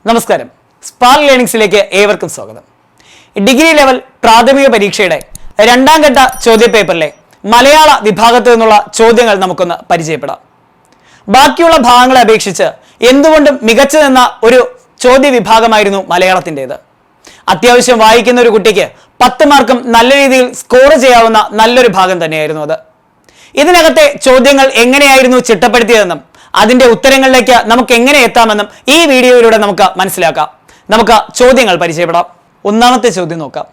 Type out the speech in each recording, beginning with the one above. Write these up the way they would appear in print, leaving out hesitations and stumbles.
നമസ്കാരം, സ്പാർക്ക് ലേണിംഗ്സിലേക്ക് ഏവർക്കും സ്വാഗതം. ഡിഗ്രി ലെവൽ പ്രാഥമിക പരീക്ഷയുടെ രണ്ടാം ഘട്ട ചോദ്യപേപ്പറിലെ മലയാള വിഭാഗത്തു നിന്നുള്ള ചോദ്യങ്ങൾ നമുക്കൊന്ന് പരിചയപ്പെടാം. ബാക്കിയുള്ള ഭാഗങ്ങളെ അപേക്ഷിച്ച് എന്തുകൊണ്ടും മികച്ചു നിന്ന ഒരു ചോദ്യ വിഭാഗമായിരുന്നു മലയാളത്തിൻ്റെത്. അത്യാവശ്യം വായിക്കുന്ന ഒരു കുട്ടിക്ക് 10 മാർക്കും നല്ല രീതിയിൽ സ്കോർ ചെയ്യാവുന്ന നല്ലൊരു ഭാഗം തന്നെയായിരുന്നു അത്. ഇതിനകത്തെ ചോദ്യങ്ങൾ എങ്ങനെയായിരുന്നു ചിട്ടപ്പെടുത്തിയതെന്നും അതിന്റെ ഉത്തരങ്ങളിലേക്ക് നമുക്ക് എങ്ങനെ എത്താമെന്നും ഈ വീഡിയോയിലൂടെ നമുക്ക് മനസ്സിലാക്കാം. നമുക്ക് ചോദ്യങ്ങൾ പരിചയപ്പെടാം. ഒന്നാമത്തെ ചോദ്യം നോക്കാം.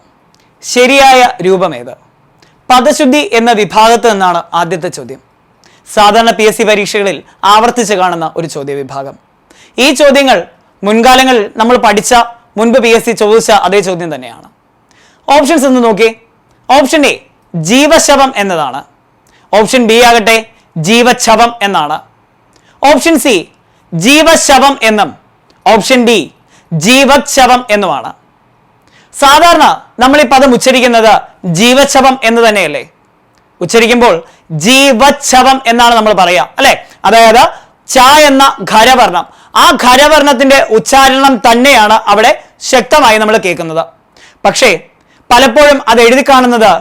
ശരിയായ രൂപമേത്? പദശുദ്ധി എന്ന വിഭാഗത്ത് നിന്നാണ് ആദ്യത്തെ ചോദ്യം. സാധാരണ PSC പരീക്ഷകളിൽ ആവർത്തിച്ച് കാണുന്ന ഒരു ചോദ്യ വിഭാഗം. ഈ ചോദ്യങ്ങൾ മുൻകാലങ്ങളിൽ നമ്മൾ പഠിച്ച മുൻപ് PSC ചോദിച്ച അതേ ചോദ്യം തന്നെയാണ്. ഓപ്ഷൻസ് ഒന്ന് നോക്കി. ഓപ്ഷൻ എ ജീവശവം എന്നതാണ്. ഓപ്ഷൻ ബി ആകട്ടെ ജീവച്ഛവം എന്നാണ്. ഓപ്ഷൻ സി ജീവശവം എന്നും ഓപ്ഷൻ ഡി ജീവച്ഛവം എന്നുമാണ്. സാധാരണ നമ്മൾ ഈ പദം ഉച്ചരിക്കുന്നത് ജീവച്ഛവം എന്ന് തന്നെയല്ലേ? ഉച്ചരിക്കുമ്പോൾ ജീവച്ഛവം എന്നാണ് നമ്മൾ പറയുക, അല്ലെ? അതായത് ച എന്ന ഖരവർണം, ആ ഖരവർണത്തിന്റെ ഉച്ചാരണം തന്നെയാണ് അവിടെ ശക്തമായി നമ്മൾ കേൾക്കുന്നത്. പക്ഷേ പലപ്പോഴും അത് എഴുതി കാണുന്നത്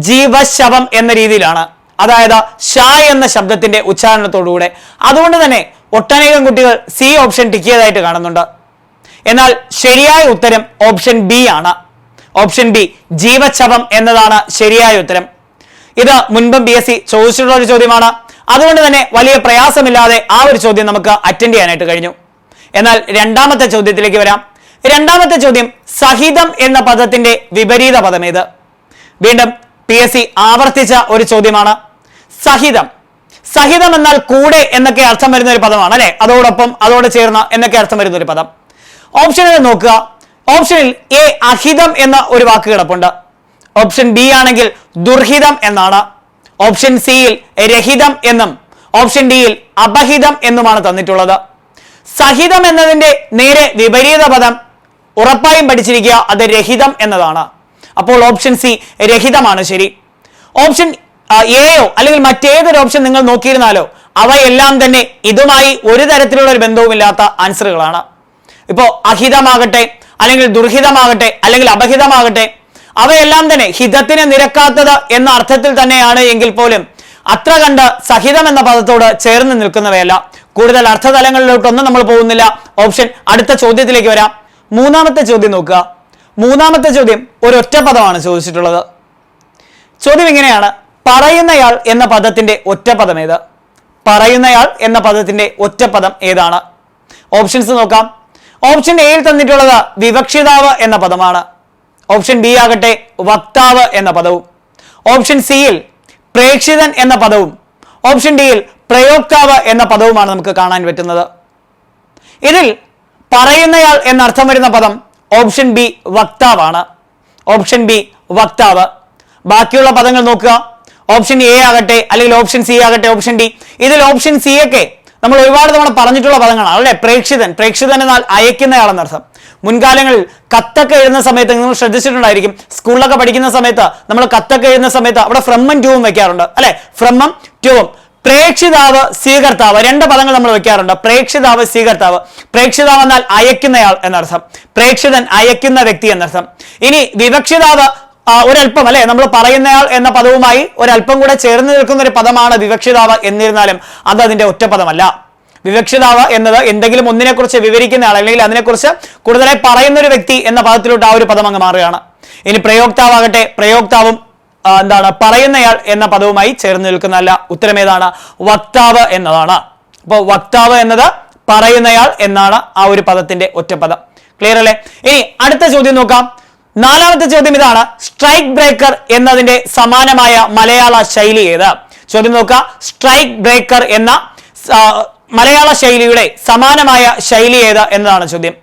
ജീവശവം എന്ന രീതിയിലാണ്, അതായത് ഷ എന്ന ശബ്ദത്തിന്റെ ഉച്ചാരണത്തോടുകൂടെ. അതുകൊണ്ട് തന്നെ ഒട്ടനേകം കുട്ടികൾ സി ഓപ്ഷൻ ടിക്കിയതായിട്ട് കാണുന്നുണ്ട്. എന്നാൽ ശരിയായ ഉത്തരം ഓപ്ഷൻ ബി ആണ്. ഓപ്ഷൻ ബി ജീവച്ഛവം എന്നതാണ് ശരിയായ ഉത്തരം. ഇത് മുൻപും PSC ചോദിച്ചിട്ടുള്ള ഒരു ചോദ്യമാണ്. അതുകൊണ്ട് തന്നെ വലിയ പ്രയാസമില്ലാതെ ആ ഒരു ചോദ്യം നമുക്ക് അറ്റൻഡ് ചെയ്യാനായിട്ട് കഴിഞ്ഞു. എന്നാൽ രണ്ടാമത്തെ ചോദ്യത്തിലേക്ക് വരാം. രണ്ടാമത്തെ ചോദ്യം സഹിതം എന്ന പദത്തിന്റെ വിപരീത പദം ഏത്? വീണ്ടും PSC ആവർത്തിച്ച ഒരു ചോദ്യമാണ്. സഹിതം. സഹിതം എന്നാൽ കൂടെ എന്നൊക്കെ അർത്ഥം വരുന്ന ഒരു പദമാണ്, അല്ലെ? അതോടൊപ്പം, അതോട് ചേർന്ന എന്നൊക്കെ അർത്ഥം വരുന്ന ഒരു പദം. ഓപ്ഷനിൽ നോക്കുക. ഓപ്ഷനിൽ എ അഹിതം എന്ന ഒരു വാക്ക് കിടപ്പുണ്ട്. ഓപ്ഷൻ ബി ആണെങ്കിൽ ദുർഹിതം എന്നാണ്. ഓപ്ഷൻ സിയിൽ രഹിതം എന്നും ഓപ്ഷൻ ഡിയിൽ അപഹിതം എന്നുമാണ് തന്നിട്ടുള്ളത്. സഹിതം എന്നതിന്റെ നേരെ വിപരീത പദം ഉറപ്പായും പഠിച്ചിരിക്കുക, അത് രഹിതം എന്നതാണ്. അപ്പോൾ ഓപ്ഷൻ സി രഹിതമാണ് ശരി. ഓപ്ഷൻ എയോ അല്ലെങ്കിൽ മറ്റേതൊരു ഓപ്ഷൻ നിങ്ങൾ നോക്കിയിരുന്നാലോ അവയെല്ലാം തന്നെ ഇതുമായി ഒരു തരത്തിലുള്ള ഒരു ബന്ധവുമില്ലാത്ത ആൻസറുകളാണ്. ഇപ്പോ അഹിതമാകട്ടെ അല്ലെങ്കിൽ ദുർഹിതമാകട്ടെ അല്ലെങ്കിൽ അപഹിതമാകട്ടെ അവയെല്ലാം തന്നെ ഹിതത്തിന് നിരക്കാത്തത് എന്ന അർത്ഥത്തിൽ തന്നെയാണ് എങ്കിൽ പോലും അത്ര കണ്ട് സഹിതം എന്ന പദത്തോട് ചേർന്ന് നിൽക്കുന്നവയല്ല. കൂടുതൽ അർത്ഥതലങ്ങളിലോട്ടൊന്നും നമ്മൾ പോകുന്നില്ല. ഓപ്ഷൻ അടുത്ത ചോദ്യത്തിലേക്ക് വരാം. മൂന്നാമത്തെ ചോദ്യം നോക്കുക. മൂന്നാമത്തെ ചോദ്യം ഒരൊറ്റ പദമാണ് ചോദിച്ചിട്ടുള്ളത്. ചോദ്യം ഇങ്ങനെയാണ്: പറയുന്നയാൾ എന്ന പദത്തിന്റെ ഒറ്റപ്പദം ഏത്? പറയുന്നയാൾ എന്ന പദത്തിന്റെ ഒറ്റപ്പദം ഏതാണ്? ഓപ്ഷൻസ് നോക്കാം. ഓപ്ഷൻ എയിൽ തന്നിട്ടുള്ളത് വിവക്ഷിതാവ് എന്ന പദമാണ്. ഓപ്ഷൻ ബി ആകട്ടെ വക്താവ് എന്ന പദവും. ഓപ്ഷൻ സിയിൽ പ്രേക്ഷിതൻ എന്ന പദവും ഓപ്ഷൻ ഡിയിൽ പ്രയോക്താവ് എന്ന പദവുമാണ് നമുക്ക് കാണാൻ പറ്റുന്നത്. ഇതിൽ പറയുന്നയാൾ എന്നർത്ഥം വരുന്ന പദം ഓപ്ഷൻ ബി വക്താവാണ്. ഓപ്ഷൻ ബി വക്താവ്. ബാക്കിയുള്ള പദങ്ങൾ നോക്കുക. ഓപ്ഷൻ എ ആകട്ടെ അല്ലെങ്കിൽ ഓപ്ഷൻ സി ആകട്ടെ ഓപ്ഷൻ ഡി, ഇതിൽ ഓപ്ഷൻ സി ഒക്കെ നമ്മൾ ഒരുപാട് തവണ പറഞ്ഞിട്ടുള്ള പദങ്ങളാണ്, അല്ലെ? പ്രേക്ഷിതൻ. പ്രേക്ഷിതൻ എന്നാൽ അയക്കുന്നയാളെന്നർത്ഥം. മുൻകാലങ്ങളിൽ കത്തൊക്കെ എഴുതുന്ന സമയത്ത് നിങ്ങൾ ശ്രദ്ധിച്ചിട്ടുണ്ടായിരിക്കും, സ്കൂളിലൊക്കെ പഠിക്കുന്ന സമയത്ത് നമ്മൾ കത്തൊക്കെ എഴുതുന്ന സമയത്ത് അവിടെ ഫ്രമ്മും ട്യൂവും വെക്കാറുണ്ട്, അല്ലെ? ഫ്രമ്മും ട്യൂവും. പ്രേക്ഷിതാവ്, സ്വീകർത്താവ്, രണ്ട് പദങ്ങൾ നമ്മൾ വെക്കാറുണ്ട്. പ്രേക്ഷിതാവ്, സ്വീകർത്താവ്. പ്രേക്ഷിതാവ് എന്നാൽ അയക്കുന്നയാൾ എന്നർത്ഥം, പ്രേക്ഷിതൻ അയക്കുന്ന വ്യക്തി എന്നർത്ഥം. ഇനി വിവക്ഷിതാവ് ഒരല്പം, അല്ലെ, നമ്മൾ പറയുന്നയാൾ എന്ന പദവുമായി ഒരല്പം കൂടെ ചേർന്ന് നിൽക്കുന്ന ഒരു പദമാണ് വിവക്ഷിതാവ്. എന്നിരുന്നാലും അത് അതിന്റെ ഒറ്റപ്പദമല്ല. വിവക്ഷിതാവ് എന്നത് എന്തെങ്കിലും ഒന്നിനെ കുറിച്ച് വിവരിക്കുന്ന ആൾ അല്ലെങ്കിൽ അതിനെക്കുറിച്ച് കൂടുതലായി പറയുന്ന ഒരു വ്യക്തി എന്ന പദത്തിലോട്ട് ആ ഒരു പദം അങ്ങ് മാറുകയാണ്. ഇനി പ്രയോക്താവാകട്ടെ, പ്രയോക്താവും പറയുന്നയാൾ എന്ന പദവുമായി ചേർന്ന് നിൽക്കുന്നതല്ല. ഉത്തരം ഏതാണ്? വക്താവ് എന്നതാണ്. അപ്പോൾ വക്താവ് എന്നത് പറയുന്നയാൾ എന്നാണ് ആ ഒരു പദത്തിന്റെ ഒറ്റപ്പദം. ക്ലിയർ അല്ലേ? ഇനി അടുത്ത ചോദ്യം നോക്കാം. നാലാമത്തെ ചോദ്യം ഇതാണ്: സ്ട്രൈക്ക് ബ്രേക്കർ എന്നതിന്റെ സമാനമായ മലയാള ശൈലി ഏത്? ചോദ്യം നോക്കുക. സ്ട്രൈക്ക് ബ്രേക്കർ എന്ന മലയാള ശൈലിയുടെ സമാനമായ ശൈലി ഏത് എന്നതാണ് ചോദ്യം.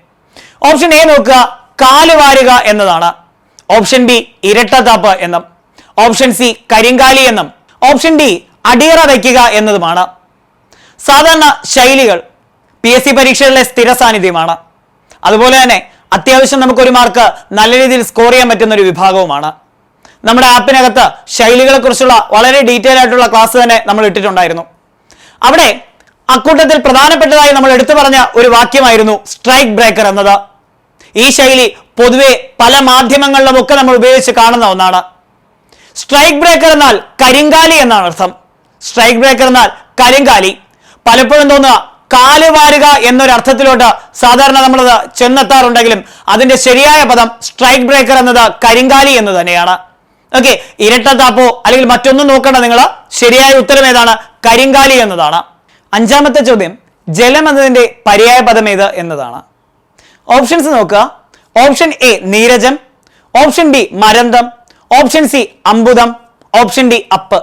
ഓപ്ഷൻ എ നോക്കുക, കാലുവാരുക എന്നതാണ്. ഓപ്ഷൻ ബി ഇരട്ടത്താപ്പ് എന്നും. ഓപ്ഷൻ സി കരിങ്കാലി എന്നും. ഓപ്ഷൻ ഡി അടിയറ വയ്ക്കുക എന്നതുമാണ്. സാധാരണ ശൈലികൾ PSC പരീക്ഷകളിലെ സ്ഥിര സാന്നിധ്യമാണ്. അതുപോലെ തന്നെ അത്യാവശ്യം നമുക്കൊരു മാർക്ക് നല്ല രീതിയിൽ സ്കോർ ചെയ്യാൻ പറ്റുന്ന ഒരു വിഭാഗവുമാണ്. നമ്മുടെ ആപ്പിനകത്ത് ശൈലികളെ കുറിച്ചുള്ള വളരെ ഡീറ്റെയിൽ ആയിട്ടുള്ള ക്ലാസ് തന്നെ നമ്മൾ ഇട്ടിട്ടുണ്ടായിരുന്നു. അവിടെ അക്കൂട്ടത്തിൽ പ്രധാനപ്പെട്ടതായി നമ്മൾ എടുത്തു പറഞ്ഞ ഒരു വാക്യമായിരുന്നു സ്ട്രൈക്ക് ബ്രേക്കർ എന്നത്. ഈ ശൈലി പൊതുവെ പല മാധ്യമങ്ങളിലും ഒക്കെ നമ്മൾ ഉപയോഗിച്ച് കാണുന്ന ഒന്നാണ്. സ്ട്രൈക്ക് ബ്രേക്കർ എന്നാൽ കരിങ്കാലി എന്നാണ് അർത്ഥം. സ്ട്രൈക്ക് ബ്രേക്കർ എന്നാൽ കരിങ്കാലി. പലപ്പോഴും തോന്നുക കാല് വാരുക എന്നൊരർത്ഥത്തിലോട്ട് സാധാരണ നമ്മളത് ചെന്നെത്താറുണ്ടെങ്കിലും അതിന്റെ ശരിയായ പദം സ്ട്രൈക്ക് ബ്രേക്കർ എന്നത് കരിങ്കാലി എന്ന് തന്നെയാണ്. ഓക്കെ, ഇരട്ടത്താപ്പോ അല്ലെങ്കിൽ മറ്റൊന്നും നോക്കണ്ട, നിങ്ങൾ ശരിയായ ഉത്തരം ഏതാണ്? കരിങ്കാലി എന്നതാണ്. അഞ്ചാമത്തെ ചോദ്യം, ജലം എന്നതിന്റെ പര്യായ പദം ഏത് എന്നതാണ്. ഓപ്ഷൻസ് നോക്കുക. ഓപ്ഷൻ എ നീരജം, ഓപ്ഷൻ ബി മരന്തം, ഓപ്ഷൻ സി അമ്പുതം, ഓപ്ഷൻ ഡി അപ്പ്.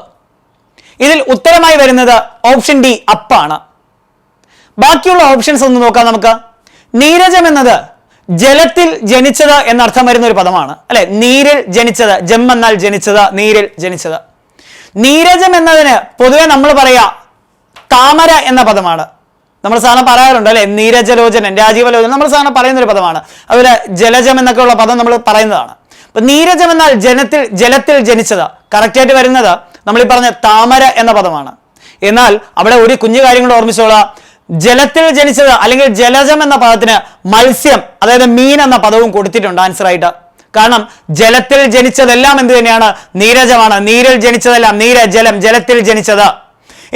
ഇതിൽ ഉത്തരമായി വരുന്നത് ഓപ്ഷൻ ഡി അപ്പാണ്. ബാക്കിയുള്ള ഓപ്ഷൻസ് ഒന്ന് നോക്കാം നമുക്ക്. നീരജം എന്നത് ജലത്തിൽ ജനിച്ചത് എന്നർത്ഥം വരുന്ന ഒരു പദമാണ് അല്ലെ. നീരിൽ ജനിച്ചത്, ജം എന്നാൽ ജനിച്ചത്, നീരിൽ ജനിച്ചത്. നീരജം എന്നതിന് പൊതുവെ നമ്മൾ പറയാ താമര എന്ന പദമാണ്. നമ്മൾ സാധാരണ പറയാറുണ്ട് അല്ലെ, നീരജലോചനൻ, രാജീവലോചനൻ, നമ്മൾ സാധാരണ പറയുന്ന ഒരു പദമാണ്. അതുപോലെ ജലജം എന്നൊക്കെ ഉള്ള പദം നമ്മൾ പറയുന്നതാണ്. അപ്പൊ നീരജം എന്നാൽ ജലത്തിൽ ജനിച്ചത്. കറക്റ്റായിട്ട് വരുന്നത് നമ്മൾ ഈ പറഞ്ഞ താമര എന്ന പദമാണ്. എന്നാൽ അവിടെ ഒരു കുഞ്ഞു കാര്യം കൂടെ ഓർമ്മിച്ചോളാം. ജലത്തിൽ ജനിച്ചത് അല്ലെങ്കിൽ ജലജം എന്ന പദത്തിന് മത്സ്യം, അതായത് മീൻ എന്ന പദവും കൊടുത്തിട്ടുണ്ട് ആൻസർ ആയിട്ട്. കാരണം ജലത്തിൽ ജനിച്ചതെല്ലാം എന്ത് തന്നെയാണ്? നീരജമാണ്. നീരിൽ ജനിച്ചതെല്ലാം ജലം, ജലത്തിൽ ജനിച്ചത്.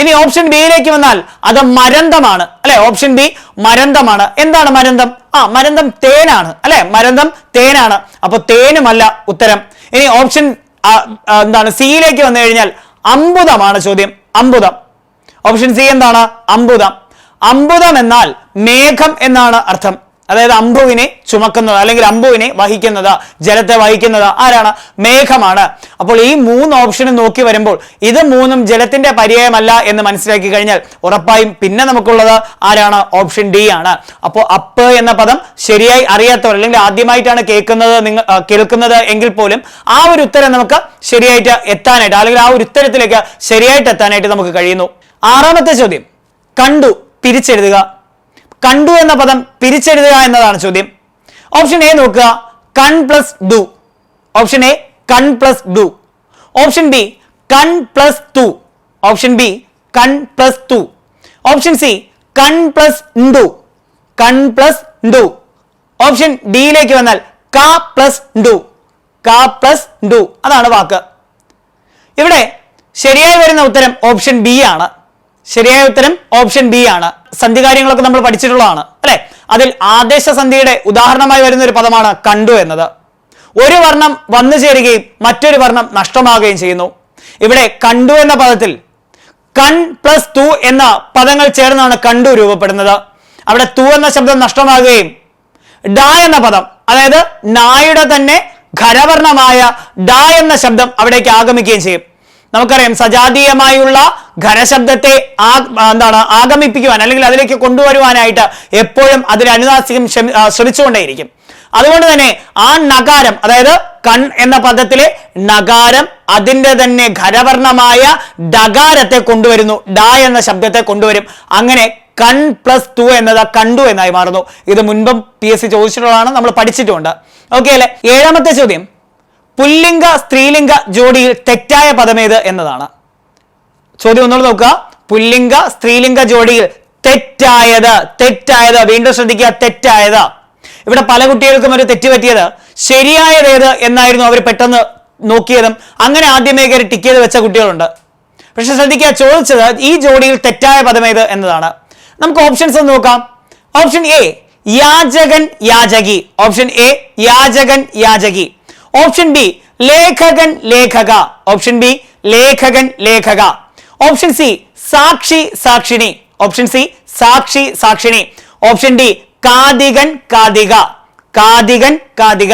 ഇനി ഓപ്ഷൻ ബിയിലേക്ക് വന്നാൽ അത് മരന്തമാണ് അല്ലെ. ഓപ്ഷൻ ബി മരന്തമാണ്. എന്താണ് മരന്തം? മരന്തം തേനാണ് അല്ലെ. മരന്തം തേനാണ്. അപ്പൊ തേനുമല്ല ഉത്തരം. ഇനി ഓപ്ഷൻ എന്താണ്? സിയിലേക്ക് വന്നു കഴിഞ്ഞാൽ അമ്പുതമാണ് ചോദ്യം. അമ്പുതം. ഓപ്ഷൻ സി എന്താണ്? അമ്പുതം. അമ്പുതം എന്നാൽ മേഘം എന്നാണ് അർത്ഥം. അതായത് അമ്പുവിനെ ചുമക്കുന്നത് അല്ലെങ്കിൽ അമ്പുവിനെ വഹിക്കുന്നത്, ജലത്തെ വഹിക്കുന്നത് ആരാണ്? മേഘമാണ്. അപ്പോൾ ഈ മൂന്ന് ഓപ്ഷനും നോക്കി വരുമ്പോൾ ഇത് മൂന്നും ജലത്തിന്റെ പര്യായമല്ല എന്ന് മനസ്സിലാക്കി കഴിഞ്ഞാൽ ഉറപ്പായും പിന്നെ നമുക്കുള്ളത് ആരാണ്? ഓപ്ഷൻ ഡി ആണ്. അപ്പോൾ അപ്പ് എന്ന പദം ശരിയായി അറിയാത്തവർ അല്ലെങ്കിൽ ആദ്യമായിട്ടാണ് കേൾക്കുന്നത് എങ്കിൽ പോലും ആ ഒരു ഉത്തരം നമുക്ക് ശരിയായിട്ട് എത്താനായിട്ട് അല്ലെങ്കിൽ ആ ഒരു ഉത്തരത്തിലേക്ക് ശരിയായിട്ട് എത്താനായിട്ട് നമുക്ക് കഴിയുന്നു. ആറാമത്തെ ചോദ്യം, കണ്ടു പിരിച്ചെഴുതുക. കണ്ടു എന്ന പദം പിരിച്ചെഴുതുക എന്നതാണ് ചോദ്യം. ഓപ്ഷൻ എ നോക്കുക, കൺ പ്ലസ് ഡു. ഓപ്ഷൻ എ കൺ പ്ലസ് ഡു. ഓപ്ഷൻ ബി കൺ പ്ലസ് ടു. ഓപ്ഷൻ ബി കൺ പ്ലസ് ടു. ഓപ്ഷൻ സി കൺ പ്ലസ് ഡു. കൺ പ്ലസ് ഡു. ഓപ്ഷൻ ഡിയിലേക്ക് വന്നാൽ ക പ്ലസ് ഡു. ക പ്ലസ് ഡു. അതാണ് വാക്ക്. ഇവിടെ ശരിയായി വരുന്ന ഉത്തരം ഓപ്ഷൻ ബി ആണ്. ശരിയായ ഉത്തരം ഓപ്ഷൻ ബി ആണ്. സന്ധി കാര്യങ്ങളൊക്കെ നമ്മൾ പഠിച്ചിട്ടുള്ളതാണ് അല്ലെ. അതിൽ ആദേശ സന്ധിയുടെ ഉദാഹരണമായി വരുന്ന ഒരു പദമാണ് കണ്ടു എന്നത്. ഒരു വർണ്ണം വന്നു ചേരുകയും മറ്റൊരു വർണ്ണം നഷ്ടമാകുകയും ചെയ്യുന്നു. ഇവിടെ കണ്ടു എന്ന പദത്തിൽ കൺ പ്ലസ് ടു എന്ന പദങ്ങൾ ചേർന്നാണ് കണ്ടു രൂപപ്പെടുന്നത്. അവിടെ തു എന്ന ശബ്ദം നഷ്ടമാകുകയും ഡ എന്ന പദം, അതായത് നായുടെ തന്നെ ഖരവർണമായ ഡ എന്ന ശബ്ദം അവിടേക്ക് ആഗമിക്കുകയും ചെയ്യും. നമുക്കറിയാം സജാതീയമായുള്ള ഖരശബ്ദത്തെ ആഗമിപ്പിക്കുവാൻ അല്ലെങ്കിൽ അതിലേക്ക് കൊണ്ടുവരുവാനായിട്ട് എപ്പോഴും അതിന് അനുനാസികം ശ്രമിച്ചുകൊണ്ടേയിരിക്കും. അതുകൊണ്ട് തന്നെ ആ നകാരം, അതായത് കൺ എന്ന പദത്തിലെ നകാരം അതിന്റെ തന്നെ ഖരവർണമായ ഡകാരത്തെ കൊണ്ടുവരുന്നു, ഡ എന്ന ശബ്ദത്തെ കൊണ്ടുവരും. അങ്ങനെ കൺ പ്ലസ് ടു എന്നത് കണ്ടു എന്നായി മാറുന്നു. ഇത് മുൻപും PSC ചോദിച്ചിട്ടുള്ളതാണ്, നമ്മൾ പഠിച്ചിട്ടുണ്ട്. ഓക്കെ അല്ലെ. ഏഴാമത്തെ ചോദ്യം, പുല്ലിംഗ സ്ത്രീലിംഗ ജോഡിയിൽ തെറ്റായ പദമേത് എന്നതാണ്. ചോദ്യം ഒന്നുകൂടെ നോക്കുക. പുല്ലിംഗ സ്ത്രീലിംഗ ജോഡിയിൽ തെറ്റായത് വീണ്ടും ശ്രദ്ധിക്കുക, തെറ്റായത്. ഇവിടെ പല കുട്ടികൾക്കും ഒരു തെറ്റ് പറ്റിയത് ശരിയായത് ഏത് എന്നായിരുന്നു അവർ പെട്ടെന്ന് നോക്കിയതും അങ്ങനെ ആദ്യമേ കയറി ടിക്ക് ചെയ്ത് വെച്ച കുട്ടികളുണ്ട്. പക്ഷെ ശ്രദ്ധിക്കുക, ചോദിച്ചത് ഈ ജോഡിയിൽ തെറ്റായ പദമേത് എന്നതാണ്. നമുക്ക് ഓപ്ഷൻസ് ഒന്ന് നോക്കാം. ഓപ്ഷൻ എ യാചകൻ യാചകി. ഓപ്ഷൻ എ യാചകൻ യാചകി. ഓപ്ഷൻ ബി ലേഖകൻ ലേഖക. ഓപ്ഷൻ ബി ലേഖകൻ ലേഖക. ഓപ്ഷൻ സി സാക്ഷി സാക്ഷിണി. ഓപ്ഷൻ സി സാക്ഷി സാക്ഷിണി. Option D കാതികൻ കാതിക. കാതികൻ കാതിക.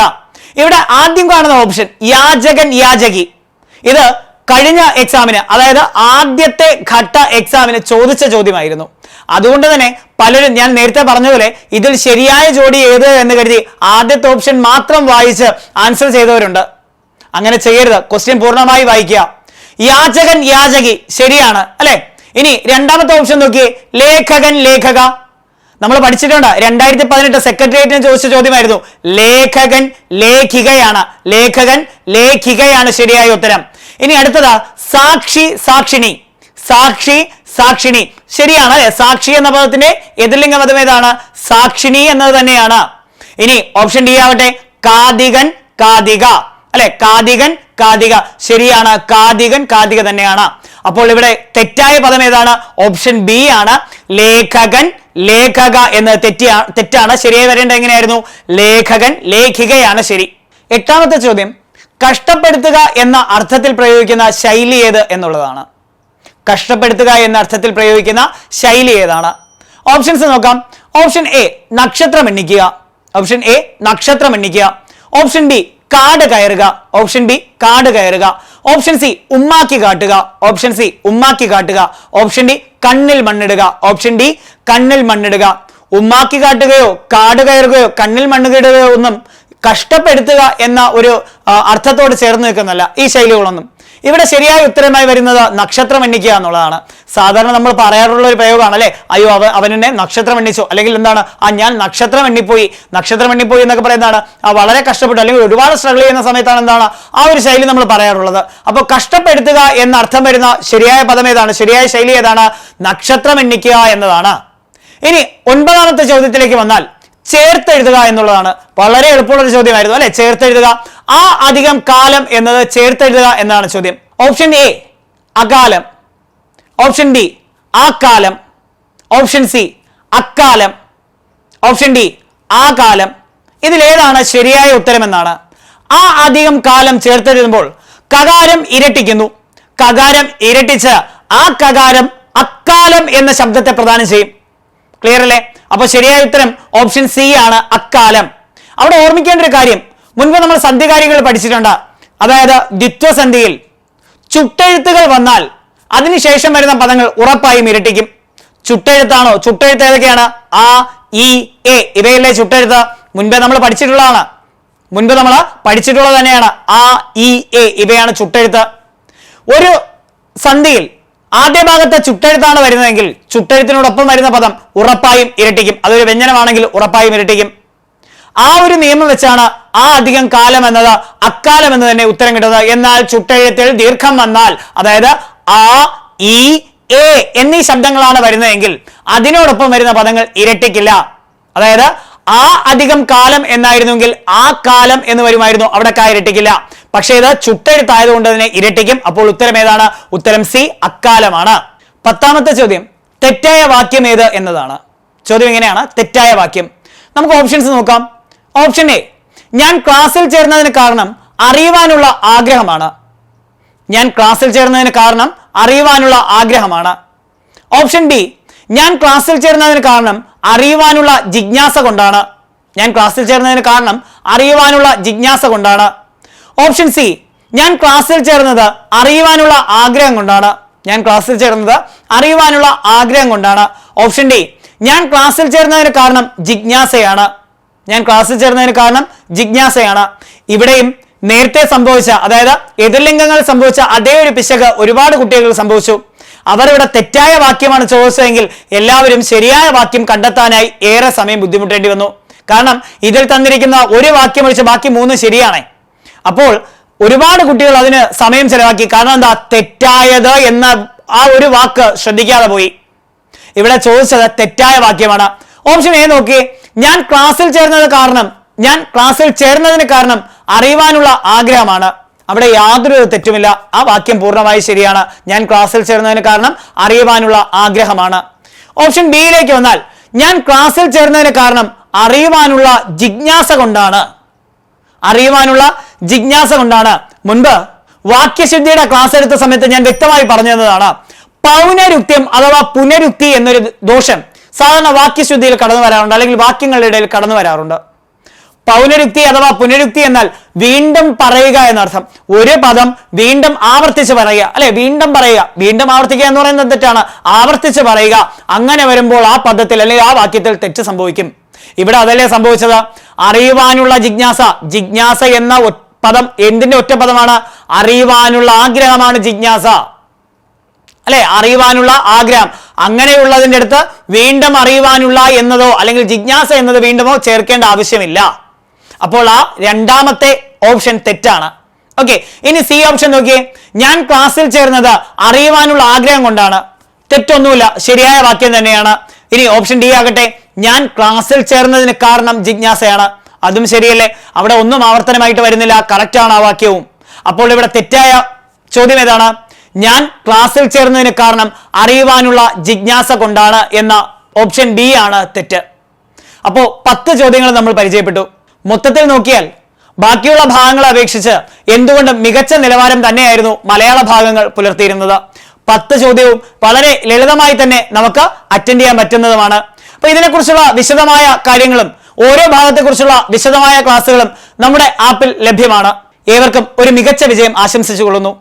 ഇവിടെ ആദ്യം കാണുന്ന ഓപ്ഷൻ യാചകൻ യാചകി, ഇത് കഴിഞ്ഞ എക്സാമിന്, അതായത് ആദ്യത്തെ ഘട്ട എക്സാമിന് ചോദിച്ച ചോദ്യമായിരുന്നു. അതുകൊണ്ട് തന്നെ പലരും, ഞാൻ നേരത്തെ പറഞ്ഞതുപോലെ, ഇതിൽ ശരിയായ ജോഡി ഏത് എന്ന് കരുതി ആദ്യത്തെ ഓപ്ഷൻ മാത്രം വായിച്ച് ആൻസർ ചെയ്തവരുണ്ട്. അങ്ങനെ ചെയ്യരുത്. ക്വസ്റ്റ്യൻ പൂർണ്ണമായി വായിക്കുക. യാചകൻ യാചകി ശരിയാണ് അല്ലെ. ഇനി രണ്ടാമത്തെ ഓപ്ഷൻ നോക്കിയേ, ലേഖകൻ ലേഖക. നമ്മൾ പഠിച്ചിട്ടുണ്ട്, 2018 സെക്രട്ടേറിയറ്റിന് ചോദിച്ച ചോദ്യമായിരുന്നു. ലേഖകൻ ലേഖികയാണ്. ലേഖകൻ ലേഖികയാണ് ശരിയായ ഉത്തരം. ഇനി അടുത്തത് സാക്ഷി സാക്ഷിണി. സാക്ഷി സാക്ഷിണി. ശരിയാണ് അല്ലെ? സാക്ഷി എന്ന പദത്തിന്റെ എതിർലിംഗ പദം ഏതാണ്? സാക്ഷിണി എന്നത് തന്നെയാണ്. ഇനി ഓപ്ഷൻ ഡി ആവട്ടെ, കാതികൻ കാതിക അല്ലെ? കാതികൻ കാതിക. ശരിയാണ്, കാതികൻ കാതിക തന്നെയാണ്. അപ്പോൾ ഇവിടെ തെറ്റായ പദം ഏതാണ്? ഓപ്ഷൻ ബി ആണ്, ലേഖകൻ ലേഖക എന്ന് തെറ്റാണ്. ശരിയായി വരേണ്ടത് എങ്ങനെയായിരുന്നു? ലേഖകൻ ലേഖികയാണ് ശരി. എട്ടാമത്തെ ചോദ്യം, കഷ്ടപ്പെടുത്തുക എന്ന അർത്ഥത്തിൽ പ്രയോഗിക്കുന്ന ശൈലി ഏത് എന്നുള്ളതാണ്. കഷ്ടപ്പെടുത്തുക എന്ന അർത്ഥത്തിൽ പ്രയോഗിക്കുന്ന ശൈലി ഏതാണ്? ഓപ്ഷൻസ് നോക്കാം. ഓപ്ഷൻ എ നക്ഷത്രം എണ്ണിക്കുക. ഓപ്ഷൻ എ നക്ഷത്രം എണ്ണിക്കുക. ഓപ്ഷൻ ബി കാട് കയറുക. ഓപ്ഷൻ ബി കാട് കയറുക. ഓപ്ഷൻ സി ഉമ്മാക്കി കാട്ടുക. ഓപ്ഷൻ സി ഉമ്മാക്കി കാട്ടുക. ഓപ്ഷൻ ഡി കണ്ണിൽ മണ്ണിടുക. ഓപ്ഷൻ ഡി കണ്ണിൽ മണ്ണിടുക. ഉമ്മാക്കി കാട്ടുകയോ കാട് കയറുകയോ കണ്ണിൽ മണ്ണിടുകയോ ഒന്നും കഷ്ടപ്പെടുത്തുക എന്ന ഒരു അർത്ഥത്തോട് ചേർന്ന് നിൽക്കുന്നല്ല ഈ ശൈലികളൊന്നും. ഇവിടെ ശരിയായ ഉത്തരമായി വരുന്നത് നക്ഷത്രം എണ്ണിക്കുക എന്നുള്ളതാണ്. സാധാരണ നമ്മൾ പറയാറുള്ള ഒരു പ്രയോഗമാണ് അല്ലെ, അയ്യോ അവനെ നക്ഷത്രം എണ്ണിച്ചോ, അല്ലെങ്കിൽ എന്താണ് ഞാൻ നക്ഷത്രം എണ്ണിപ്പോയി എന്നൊക്കെ പറയുന്നതാണ് വളരെ കഷ്ടപ്പെട്ടു അല്ലെങ്കിൽ ഒരുപാട് സ്ട്രഗിൾ ചെയ്യുന്ന സമയത്താണ് എന്താണ് ആ ഒരു ശൈലി നമ്മൾ പറയാറുള്ളത്. അപ്പോൾ കഷ്ടപ്പെടുത്തുക എന്ന അർത്ഥം വരുന്ന ശരിയായ പദം ഏതാണ്? ശരിയായ ശൈലി ഏതാണ്? നക്ഷത്രം എണ്ണിക്കുക എന്നതാണ്. ഇനി 9ാമത്തെ ചോദ്യത്തിലേക്ക് വന്നാൽ ചേർത്തെഴുതുക എന്നുള്ളതാണ്. വളരെ എളുപ്പമുള്ള ഒരു ചോദ്യമായിരുന്നു അല്ലെ? ചേർത്തെഴുതുക. ആ അധികം കാലം എന്നത് ചേർത്തെഴുതുക എന്നാണ് ചോദ്യം. ഓപ്ഷൻ എ അകാലം. ഓപ്ഷൻ ബി ആ കാലം. ഓപ്ഷൻ സി അക്കാലം. ഓപ്ഷൻ ഡി ആ കാലം. ഇതിലേതാണ് ശരിയായ ഉത്തരമെന്നാണ്. ആ അധികം കാലം ചേർത്തെഴുതുമ്പോൾ കകാരം ഇരട്ടിക്കുന്നു. കകാരം ഇരട്ടിച്ച് ആ കകാരം അക്കാലം എന്ന ശബ്ദത്തെ പ്രദാനം ചെയ്യും. ക്ലിയർ അല്ലേ? അപ്പൊ ശരിയായ ഉത്തരം ഓപ്ഷൻ സി ആണ്, അക്കാലം. അവിടെ ഓർമ്മിക്കേണ്ട ഒരു കാര്യം, മുൻപ് നമ്മൾ സന്ധികാരികൾ പഠിച്ചിട്ടുണ്ട്. അതായത് ദ്വിത്വസന്ധിയിൽ ചുട്ടെഴുത്തുകൾ വന്നാൽ അതിനുശേഷം വരുന്ന പദങ്ങൾ ഉറപ്പായും ഇരട്ടിക്കും. ചുട്ടെഴുത്താണോ? ചുട്ടെഴുത്ത് ഏതൊക്കെയാണ്? ആ, ഇ, എ ഇവയല്ലേ ചുട്ടെഴുത്ത്? മുൻപേ നമ്മൾ പഠിച്ചിട്ടുള്ളത് തന്നെയാണ്. ആ, ഇ, എ ഇവയാണ് ചുട്ടെഴുത്ത്. ഒരു സന്ധിയിൽ ആദ്യ ഭാഗത്തെ ചുട്ടെഴുത്താണ് വരുന്നതെങ്കിൽ ചുട്ടെഴുത്തിനോടൊപ്പം വരുന്ന പദം ഉറപ്പായും ഇരട്ടിക്കും. അതൊരു വ്യഞ്ജനമാണെങ്കിൽ ഉറപ്പായും ഇരട്ടിക്കും. ആ ഒരു നിയമം വെച്ചാണ് ആ അധികം കാലം എന്നത് അക്കാലം എന്ന് തന്നെ ഉത്തരം കിട്ടുന്നത്. എന്നാൽ ചുട്ടെഴുത്തിൽ ദീർഘം വന്നാൽ, അതായത് ആ, ഇ, എ എന്നീ ശബ്ദങ്ങളാണ് വരുന്നതെങ്കിൽ അതിനോടൊപ്പം വരുന്ന പദങ്ങൾ ഇരട്ടിക്കില്ല. അതായത് ആ അധികം കാലം എന്നായിരുന്നെങ്കിൽ ആ കാലം എന്ന് വരുമായിരുന്നു, അവിടെ കാ ഇരട്ടിക്കില്ല. പക്ഷേ ഇത് ചുട്ടെഴുത്തായതുകൊണ്ട് തന്നെ ഇരട്ടിക്കും. അപ്പോൾ ഉത്തരം ഏതാണ്? ഉത്തരം സി, അക്കാലമാണ്. 10ാമത്തെ ചോദ്യം, തെറ്റായ വാക്യം ഏത് എന്നതാണ്. ചോദ്യം എങ്ങനെയാണ്? തെറ്റായ വാക്യം. നമുക്ക് ഓപ്ഷൻസ് നോക്കാം. ഓപ്ഷൻ എ ഞാൻ ക്ലാസ്സിൽ ചേർന്നതിന് കാരണം അറിയുവാനുള്ള ആഗ്രഹമാണ്. ഞാൻ ക്ലാസ്സിൽ ചേർന്നതിന് കാരണം അറിയുവാനുള്ള ആഗ്രഹമാണ്. ഓപ്ഷൻ ബി ഞാൻ ക്ലാസ്സിൽ ചേർന്നതിന് കാരണം അറിയുവാനുള്ള ജിജ്ഞാസ കൊണ്ടാണ്. ഞാൻ ക്ലാസ്സിൽ ചേർന്നതിന് കാരണം അറിയുവാനുള്ള ജിജ്ഞാസ കൊണ്ടാണ്. ഓപ്ഷൻ സി ഞാൻ ക്ലാസ്സിൽ ചേർന്നത് അറിയുവാനുള്ള ആഗ്രഹം കൊണ്ടാണ്. ഞാൻ ക്ലാസ്സിൽ ചേർന്നത് അറിയുവാനുള്ള ആഗ്രഹം കൊണ്ടാണ്. ഓപ്ഷൻ ഡി ഞാൻ ക്ലാസ്സിൽ ചേർന്നതിന് കാരണം ജിജ്ഞാസയാണ്. ഞാൻ ക്ലാസ്സിൽ ചേർന്നതിന് കാരണം ജിജ്ഞാസയാണ്. ഇവിടെയും നേരത്തെ സംഭവിച്ച, അതായത് എതിർലിംഗങ്ങൾ സംഭവിച്ച അതേ ഒരു പിശക് ഒരുപാട് കുട്ടികൾ സംഭവിച്ചു. അവർ ഇവിടെ തെറ്റായ വാക്യമാണ് ചോദിച്ചതെങ്കിൽ എല്ലാവരും ശരിയായ വാക്യം കണ്ടെത്താനായി ഏറെ സമയം ബുദ്ധിമുട്ടേണ്ടി വന്നു. കാരണം ഇതിൽ തന്നിരിക്കുന്ന ഒരു വാക്യം ഒഴിച്ച് ബാക്കി 3 ശരിയാണ്. അപ്പോൾ ഒരുപാട് കുട്ടികൾ അതിന് സമയം ചെലവാക്കി. കാരണം എന്താ? തെറ്റായത് എന്ന ആ ഒരു വാക്ക് ശ്രദ്ധിക്കാതെ പോയി. ഇവിടെ ചോദിച്ചത് തെറ്റായ വാക്യമാണ്. ഓപ്ഷൻ എ നോക്കി, ഞാൻ ക്ലാസ്സിൽ ചേർന്നതിന് കാരണം അറിയുവാനുള്ള ആഗ്രഹമാണ്. അവിടെ യാതൊരു തെറ്റുമില്ല, ആ വാക്യം പൂർണ്ണമായി ശരിയാണ്. ഞാൻ ക്ലാസ്സിൽ ചേർന്നതിന് കാരണം അറിയുവാനുള്ള ആഗ്രഹമാണ്. ഓപ്ഷൻ ബിയിലേക്ക് വന്നാൽ, ഞാൻ ക്ലാസ്സിൽ ചേർന്നതിന് കാരണം അറിയുവാനുള്ള ജിജ്ഞാസ കൊണ്ടാണ്. അറിയുവാനുള്ള ജിജ്ഞാസ കൊണ്ടാണ്. മുൻപ് വാക്യശുദ്ധിയുടെ ക്ലാസ് എടുത്ത സമയത്ത് ഞാൻ വ്യക്തമായി പറഞ്ഞു തന്നതാണ്. പൗനരുക്ത്യം അഥവാ പുനരുക്തി എന്നൊരു ദോഷം സാധാരണ വാക്യശുദ്ധിയിൽ കടന്നു വരാറുണ്ട്, അല്ലെങ്കിൽ വാക്യങ്ങളുടെ ഇടയിൽ കടന്നു വരാറുണ്ട്. പൗനരുക്തി അഥവാ പുനരുക്തി എന്നാൽ വീണ്ടും പറയുക എന്നർത്ഥം. ഒരു പദം വീണ്ടും ആവർത്തിച്ച് പറയുക, അല്ലെ? വീണ്ടും പറയുക, വീണ്ടും ആവർത്തിക്കുക എന്ന് പറയുന്നത് തെറ്റാണ്. ആവർത്തിച്ച് പറയുക. അങ്ങനെ വരുമ്പോൾ ആ പദത്തിൽ അല്ലെങ്കിൽ ആ വാക്യത്തിൽ തെറ്റ് സംഭവിക്കും. ഇവിടെ അതല്ലേ സംഭവിച്ചത്? അറിയുവാനുള്ള ജിജ്ഞാസ. ജിജ്ഞാസ എന്ന പദം എന്തിന്റെ ഒറ്റ പദമാണ്? അറിയുവാനുള്ള ആഗ്രഹമാണ് ജിജ്ഞാസ, അല്ലെ? അറിയുവാനുള്ള ആഗ്രഹം. അങ്ങനെയുള്ളതിൻ്റെ അടുത്ത് വീണ്ടും അറിയുവാനുള്ള എന്നതോ അല്ലെങ്കിൽ ജിജ്ഞാസ എന്നത് വീണ്ടുമോ ചേർക്കേണ്ട ആവശ്യമില്ല. അപ്പോൾ ആ രണ്ടാമത്തെ ഓപ്ഷൻ തെറ്റാണ്. ഓക്കെ, ഇനി സി ഓപ്ഷൻ നോക്കിയേ. ഞാൻ ക്ലാസ്സിൽ ചേർന്നത് അറിയുവാനുള്ള ആഗ്രഹം കൊണ്ടാണ്. തെറ്റൊന്നുമില്ല, ശരിയായ വാക്യം തന്നെയാണ്. ഇനി ഓപ്ഷൻ ഡി ആകട്ടെ, ഞാൻ ക്ലാസ്സിൽ ചേർന്നതിന് കാരണം ജിജ്ഞാസയാണ്. അതും ശരിയല്ലേ, അവിടെ ഒന്നും ആവർത്തനമായിട്ട് വരുന്നില്ല, കറക്റ്റ് ആണ് ആ വാക്യവും. അപ്പോൾ ഇവിടെ തെറ്റായ ചോദ്യം ഏതാണ്? ഞാൻ ക്ലാസ്സിൽ ചേർന്നതിന് കാരണം അറിയുവാനുള്ള ജിജ്ഞാസ കൊണ്ടാണ് എന്ന ഓപ്ഷൻ ബി ആണ് തെറ്റ്. അപ്പോ 10 ചോദ്യങ്ങൾ നമ്മൾ പരിചയപ്പെട്ടു. മൊത്തത്തിൽ നോക്കിയാൽ ബാക്കിയുള്ള ഭാഗങ്ങളെ അപേക്ഷിച്ച് എന്തുകൊണ്ടും മികച്ച നിലവാരം തന്നെയായിരുന്നു മലയാള ഭാഗങ്ങൾ പുലർത്തിയിരുന്നത്. 10 ചോദ്യവും വളരെ ലളിതമായി തന്നെ നമുക്ക് അറ്റൻഡ് ചെയ്യാൻ പറ്റുന്നതുമാണ്. അപ്പൊ ഇതിനെക്കുറിച്ചുള്ള വിശദമായ കാര്യങ്ങളും ഓരോ ഭാഗത്തെക്കുറിച്ചുള്ള വിശദമായ ക്ലാസ്സുകളും നമ്മുടെ ആപ്പിൽ ലഭ്യമാണ്. ഏവർക്കും ഒരു മികച്ച വിജയം ആശംസിച്ചുകൊള്ളുന്നു.